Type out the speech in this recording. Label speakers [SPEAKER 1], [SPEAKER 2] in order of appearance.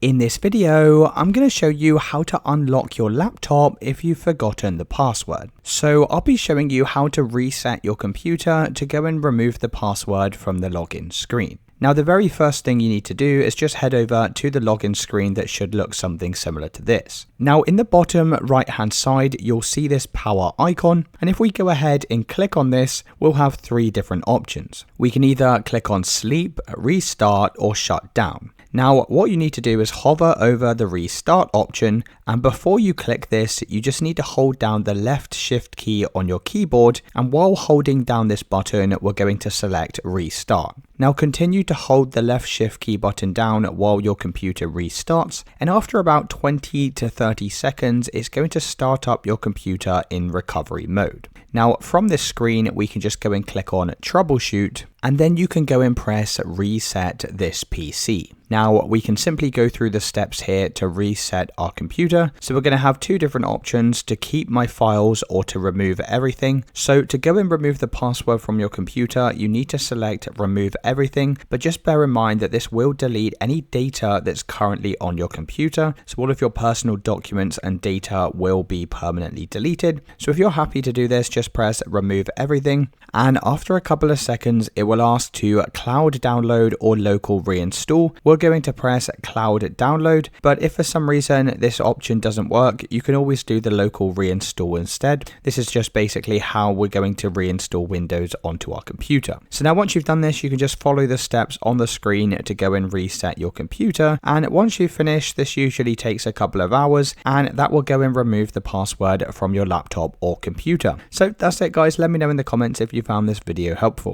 [SPEAKER 1] In this video, I'm going to show you how to unlock your laptop if you've forgotten the password. So I'll be showing you how to reset your computer to go and remove the password from the login screen. Now, the very first thing you need to do is just head over to the login screen that should look something similar to this. Now, in the bottom right hand side, you'll see this power icon. And if we go ahead and click on this, we'll have three different options. We can either click on sleep, restart, or shut down. Now, what you need to do is hover over the restart option, and before you click this, you just need to hold down the left shift key on your keyboard, and while holding down this button, we're going to select restart. Now continue to hold the left shift key button down while your computer restarts, and after about 20 to 30 seconds, it's going to start up your computer in recovery mode. Now from this screen, we can just go and click on Troubleshoot, and then you can go and press Reset this PC. Now we can simply go through the steps here to reset our computer. So we're going to have two different options: to keep my files or to remove everything. So to go and remove the password from your computer, you need to select Remove Everything, but just bear in mind that this will delete any data that's currently on your computer. So all of your personal documents and data will be permanently deleted. So if you're happy to do this, just press Remove Everything, and after a couple of seconds, it will ask to cloud download or local reinstall. We're going to press cloud download, but if for some reason this option doesn't work, you can always do the local reinstall instead. This is just basically how we're going to reinstall Windows onto our computer. So now once you've done this, you can just follow the steps on the screen to go and reset your computer. And once you finish, this usually takes a couple of hours, and that will go and remove the password from your laptop or computer. So that's it, guys. Let me know in the comments if you found this video helpful.